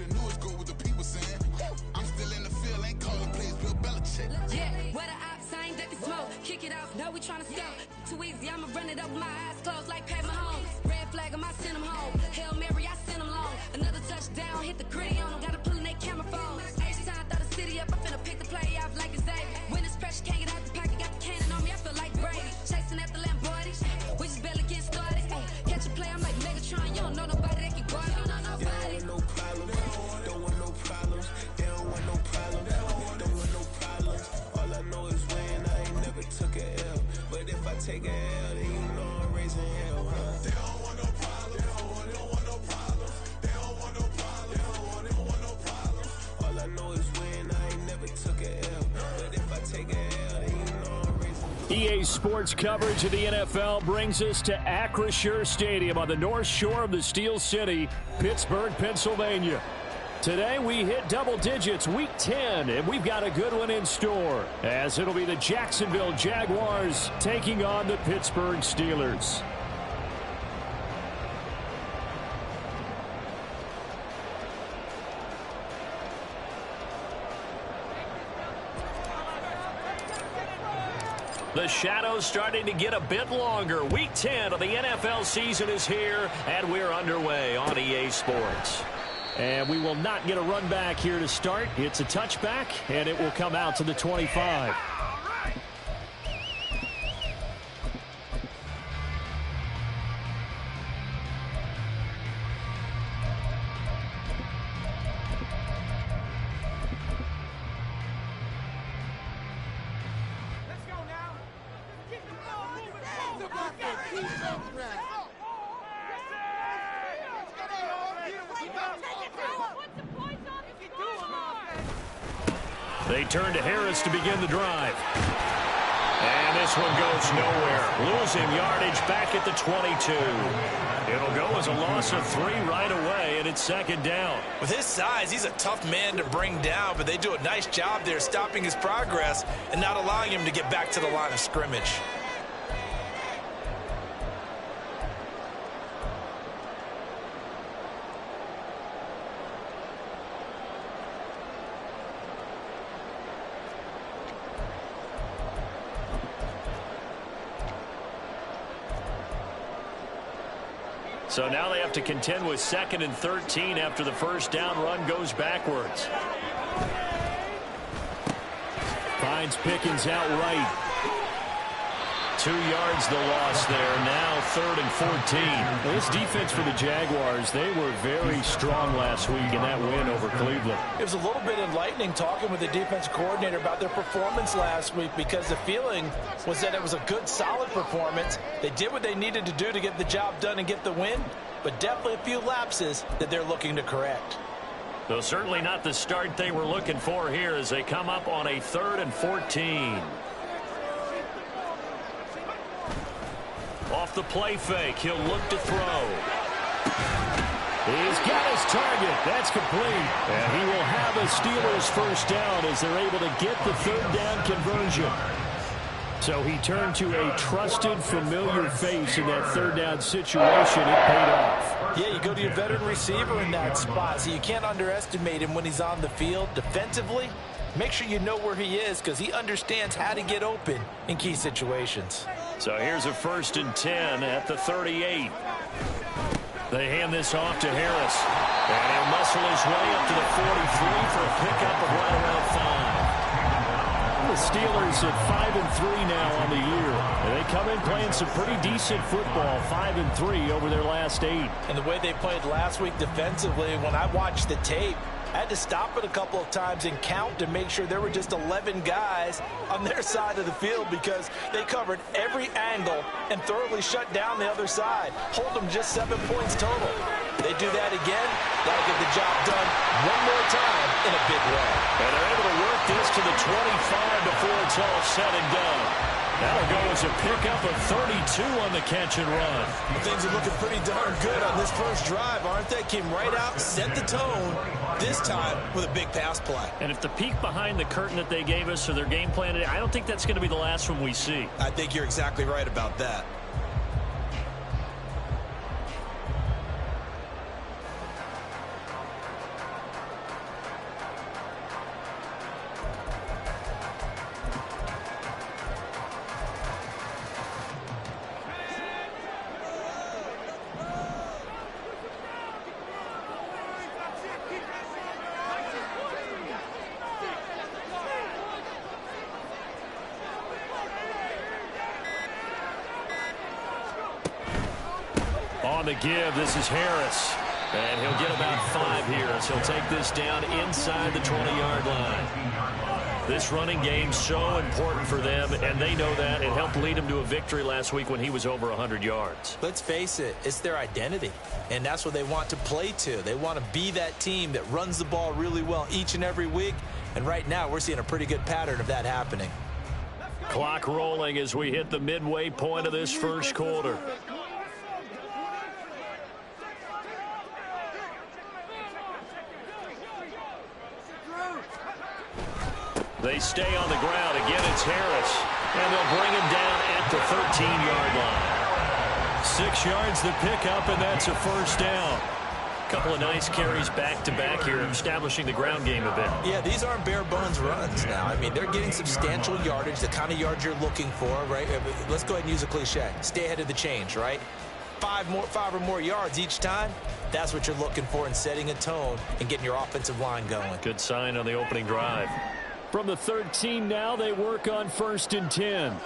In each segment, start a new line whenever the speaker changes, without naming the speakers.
the news go with the people saying. I'm still in the field, ain't calling plays, Bill Belichick.
Yeah, where the ops ain't that they smoke. Kick it off, no, we tryna scout. Too easy, I'ma run it up with my eyes closed like Pat Mahomes. Red flag, I might send them home. Hail Mary, I send them long. Another touchdown, hit the gritty on them. Gotta pull in they camera phones. H-time, throw the city up. I finna pick the play off like it's Xavier. When this pressure can't get out the pocket, got the cannon on me. I feel like Brady. Chasing after Lamborghini. We just barely get started. Ay, catch a play, I'm like Megatron. You don't know nobody that can guard. You don't know nobody.
No problem. Don't want no problems. They don't want no problems. Don't want no problems. All I know is win. I ain't never took a L. But if I take a L, then you know I'm raising hell, huh?
They don't want no problems. They don't want no problems. They don't want no problems. They don't want no problems.
All I know is win. I ain't never took a L. But if I take a L, then you know I'm raising hell.
EA Sports coverage of the NFL brings us to Acrisure Stadium on the north shore of the Steel City, Pittsburgh, Pennsylvania. Today we hit double digits, week 10, and we've got a good one in store, as it'll be the Jacksonville Jaguars taking on the Pittsburgh Steelers. The shadows starting to get a bit longer. Week 10 of the NFL season is here, and we're underway on EA Sports. And we will not get a run back here to start. It's a touchback, and it will come out to the 25. They turn to Harris to begin the drive. And this one goes nowhere. Losing yardage back at the 22. It'll go as a loss of 3 right away, and it's second down.
With his size, he's a tough man to bring down, but they do a nice job there stopping his progress and not allowing him to get back to the line of scrimmage.
So now they have to contend with 2nd and 13 after the first down run goes backwards. Finds Pickens outright. 2 yards the loss there. Now 3rd and 14. This defense for the Jaguars, they were very strong last week in that win over Cleveland.
It was a little bit enlightening talking with the defense coordinator about their performance last week, because the feeling was that it was a good, solid performance. They did what they needed to do to get the job done and get the win, but definitely a few lapses that they're looking to correct.
Though certainly not the start they were looking for here as they come up on a 3rd and 14. Off the play fake, he'll look to throw. He's got his target. That's complete. And he will have a Steelers first down as they're able to get the 3rd down conversion. So he turned to a trusted, familiar face in that 3rd down situation. It paid off.
Yeah, you go to your veteran receiver in that spot, so you can't underestimate him when he's on the field defensively. Make sure you know where he is, because he understands how to get open in key situations.
So here's a 1st and 10 at the 38. They hand this off to Harris. And he'll muscle his way up to the 43 for a pickup of right around 5. The Steelers at 5-3 now on the year. And they come in playing some pretty decent football, 5-3 over their last 8.
And the way they played last week defensively, when I watched the tape, I had to stop it a couple of times and count to make sure there were just 11 guys on their side of the field, because they covered every angle and thoroughly shut down the other side. Hold them just 7 points total. They do that again, that'll get the job done one more time in a big way.
And they're able to work this to the 25 before it's all said and done. That'll go as a pickup of 32 on the catch and run.
Things are looking pretty darn good on this first drive, aren't they? Came right out, set the tone, this time with a big pass play.
And if the peek behind the curtain that they gave us or their game plan, I don't think that's going to be the last one we see.
I think you're exactly right about that.
on the give. This is Harris. And he'll get about 5 here as he'll take this down inside the 20-yard line. This running game's so important for them, and they know that. It helped lead him to a victory last week when he was over 100 yards.
Let's face it, it's their identity, and that's what they want to play to. They want to be that team that runs the ball really well each and every week, and right now we're seeing a pretty good pattern of that happening.
Clock rolling as we hit the midway point of this first quarter. They stay on the ground. Again, it's Harris. And they'll bring him down at the 13-yard line. 6 yards the pickup, and that's a first down. A couple of nice carries back-to-back here, establishing the ground game a bit.
Yeah, these aren't bare-bones runs now. I mean, they're getting substantial yardage, the kind of yards you're looking for, right? Let's go ahead and use a cliche. Stay ahead of the change, right? 5 or more yards each time. That's what you're looking for in setting a tone and getting your offensive line going.
Good sign on the opening drive. From the 13 now, they work on 1st and 10.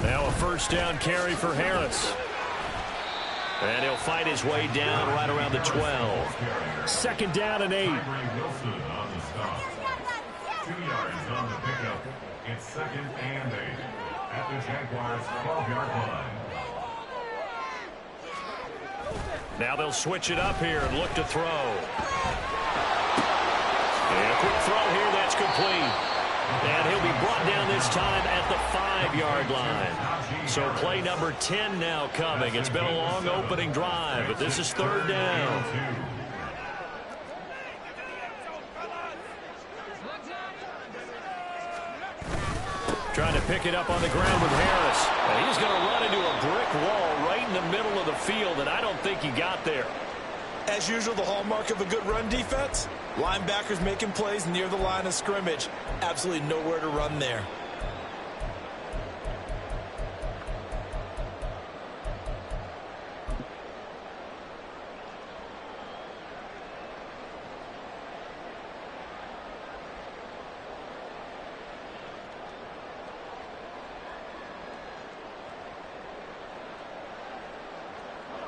Now a first down carry for Harris. And he'll fight his way down right around the 12. 2nd down and 8.
2 yards on the pickup. It's 2nd and 8 at the Jaguars' 12-yard line.
Now they'll switch it up here and look to throw. And a quick throw here, that's complete. And he'll be brought down this time at the 5-yard line. So play number 10 now coming. It's been a long opening drive, but this is 3rd down. Trying to pick it up on the ground with Harris. And he's going to run into a brick wall right in the middle of the field, and I don't think he got there.
As usual, the hallmark of a good run defense, linebackers making plays near the line of scrimmage. Absolutely nowhere to run there.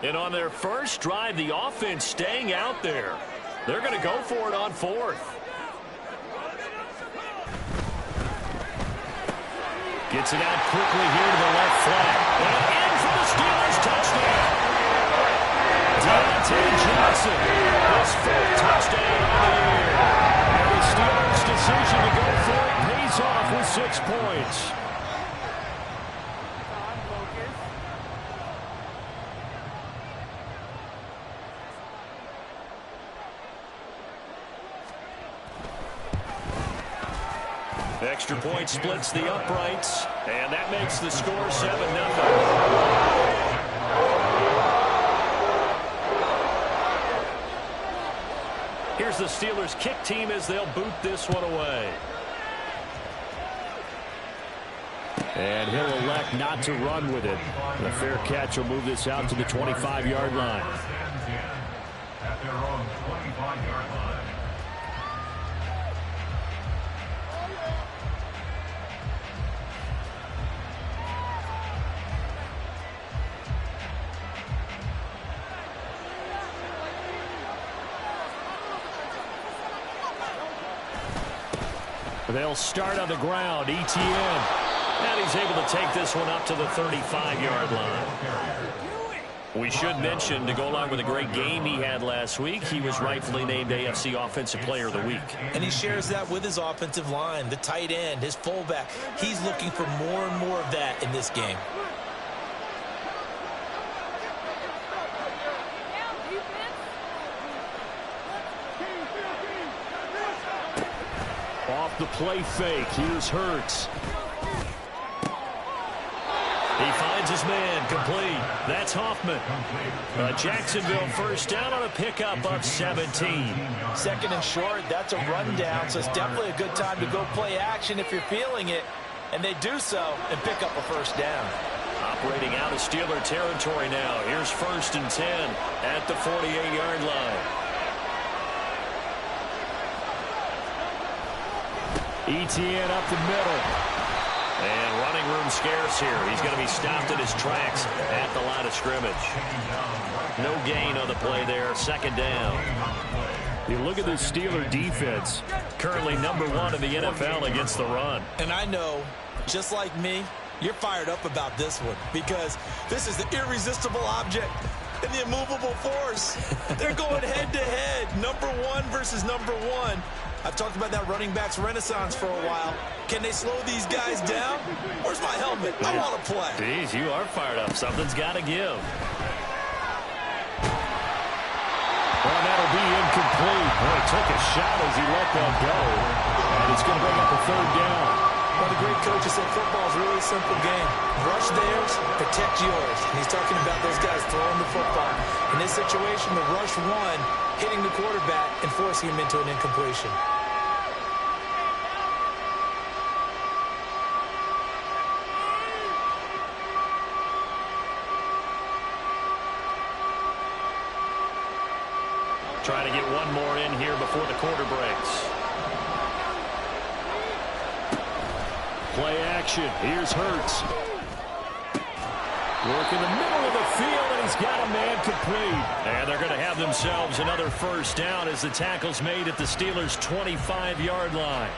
And on their first drive, the offense staying out there. They're going to go for it on 4th. Gets it out quickly here to the left flat. And in for the Steelers touchdown. Deontay Johnson, his 4th touchdown of the year. And the Steelers' decision to go for it pays off with 6 points. Extra point splits the uprights, and that makes the score 7-0. Here's the Steelers' kick team as they'll boot this one away. And he'll elect not to run with it. And a fair catch will move this out to the 25-yard line.
At their own 25-yard line.
They'll start on the ground. ETN. And he's able to take this one up to the 35-yard line. We should mention, to go along with a great game he had last week, he was rightfully named AFC Offensive Player of the Week.
And he shares that with his offensive line, the tight end, his fullback. He's looking for more and more of that in this game.
Off the play fake, here's Hurts. He finds his man, complete. That's Hoffman. Jacksonville first down on a pickup of 17.
2nd and short, that's a rundown, so it's definitely a good time to go play action if you're feeling it. And they do so and pick up a first down.
Operating out of Steeler territory now. Here's 1st and 10 at the 48-yard line. ETN up the middle. And running room scarce here. He's going to be stopped in his tracks at the line of scrimmage. No gain on the play there. Second down.
You look at this Steeler defense.
Currently #1 in the NFL against the run.
And I know, just like me, you're fired up about this one because this is the irresistible object and the immovable force. They're going head-to-head, #1 versus #1. I've talked about that running backs renaissance for a while. Can they slow these guys down? Where's my helmet? I want to play.
Jeez, you are fired up. Something's got to give.
Well, that'll be incomplete. Boy, took a shot as he let that go. And it's going to bring up a third down.
One of the great coaches said football is really a simple game. Rush theirs, protect yours. And he's talking about those guys throwing the football. In this situation, the rush one, hitting the quarterback and forcing him into an incompletion.
Trying to get one more in here before the quarter breaks.
Play action. Here's Hurts. Work in the middle of the field, and he's got a man complete.
And they're going to have themselves another first down as the tackle's made at the Steelers' 25-yard line.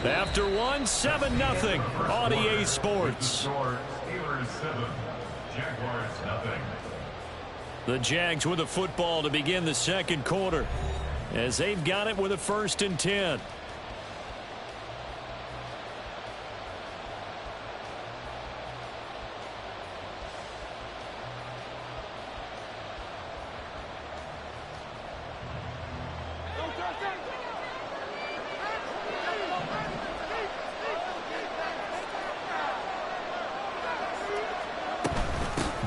After one, 7-0 on EA Sports.
Steelers 7, Jaguars 0.
The Jags with the football to begin the second quarter as they've got it with a 1st and 10.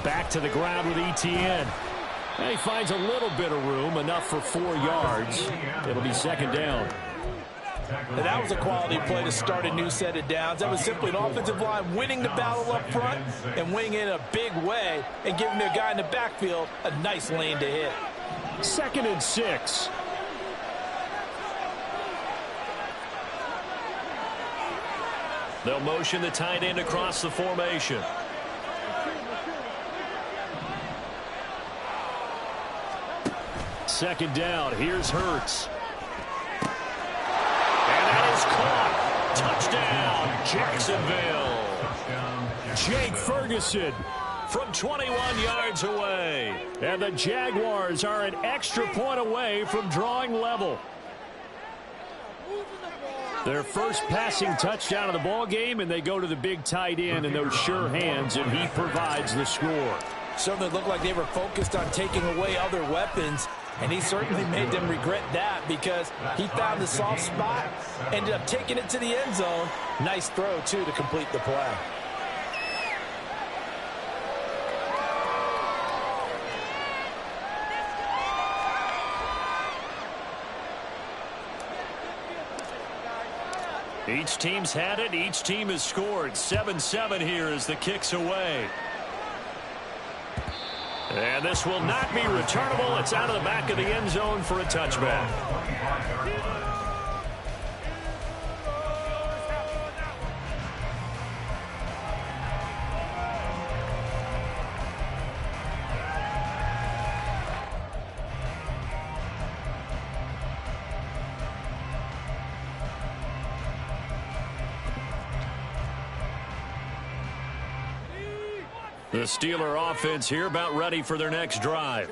Back to the ground with ETN. And he finds a little bit of room, enough for 4 yards. It'll be second down.
And that was a quality play to start a new set of downs. That was simply an offensive line winning the battle up front and winning it in a big way and giving their guy in the backfield a nice lane to hit.
2nd and 6.
They'll motion the tight end across the formation.
Second down. Here's Hurts.
And that is caught. Touchdown, Jacksonville.
Jake Ferguson
From 21 yards away.
and the Jaguars are an extra point away from drawing level. Their first passing touchdown of the ball game, and they go to the big tight end in those sure hands, and he provides the score.
Certainly looked like they were focused on taking away other weapons, and he certainly made them regret that because he found the soft spot, ended up taking it to the end zone. Nice throw, too, to complete the play.
Each team's had it. Each team has scored. 7-7 here as the kick's away. And this will not be returnable. It's out of the back of the end zone for a touchback. The Steeler offense here about ready for their next drive.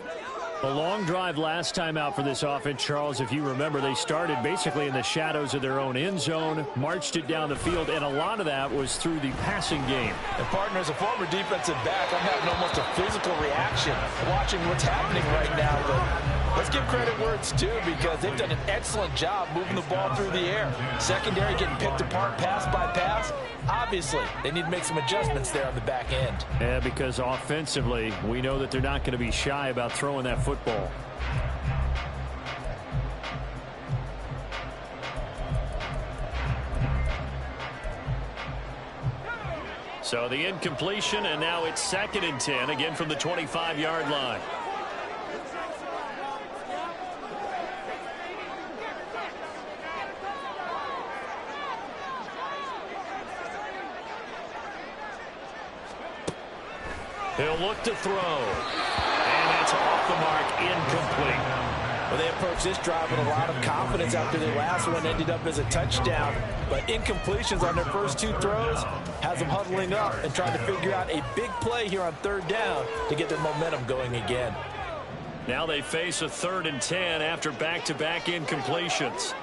A long drive last time out for this offense, Charles. If you remember, they started basically in the shadows of their own end zone, marched it down the field, and a lot of that was through the passing game.
And partner, as a former defensive back, I'm having almost a physical reaction watching what's happening right now. But let's give credit where it's due because they've done an excellent job moving the ball through the air. Secondary getting picked apart pass by pass. Obviously, they need to make some adjustments there on the back end.
Yeah, because offensively, we know that they're not going to be shy about throwing that football.
So the incompletion, and now it's 2nd and 10, again from the 25-yard line. He'll look to throw. And that's off the mark, incomplete.
Well, they approached this drive with a lot of confidence after their last one ended up as a touchdown. But incompletions on their first two throws has them huddling up and trying to figure out a big play here on third down to get their momentum going again.
Now they face a 3rd and 10 after back-to-back incompletions.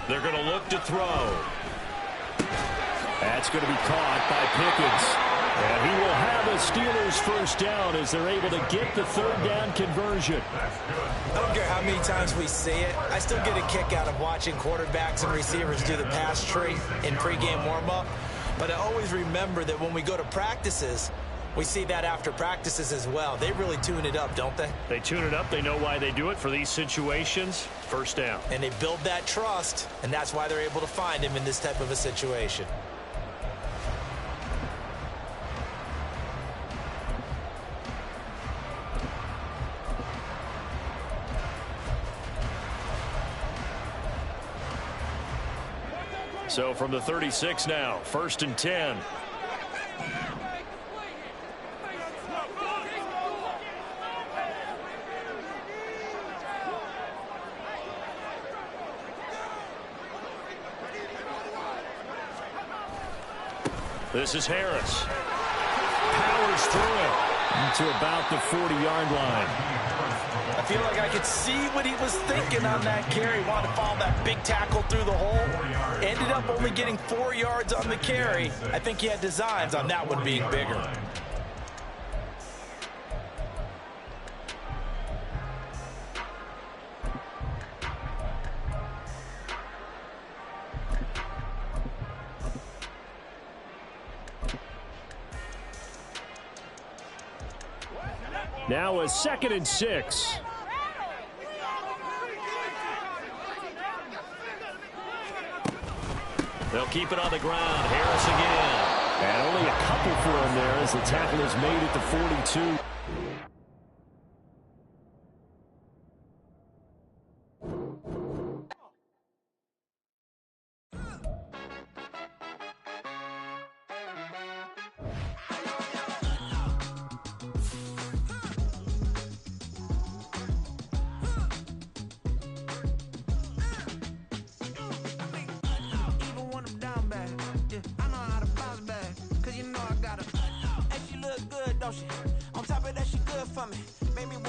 They're going to look to throw. That's going to be caught by Pickens. And he will have a Steelers first down as they're able to get the 3rd down conversion.
I don't care how many times we see it. I still get a kick out of watching quarterbacks and receivers do the pass tree in pregame warm-up. But I always remember that when we go to practices, we see that after practices as well. They really tune it up, don't they?
They tune it up. They know why they do it for these situations. First down.
And they build that trust, and that's why they're able to find him in this type of a situation.
So from the 36 now, 1st and 10. This is Harris. Powers through it to about the 40-yard line.
I feel like I could see what he was thinking on that carry. Wanted to follow that big tackle through the hole. Ended up only getting 4 yards on the carry. I think he had designs on that one being bigger.
Now a 2nd and 6.
They'll keep it on the ground. Harris again.
And only a couple for him there as the tackle is made at the 42.
On top of that, she good for me. Made me wanna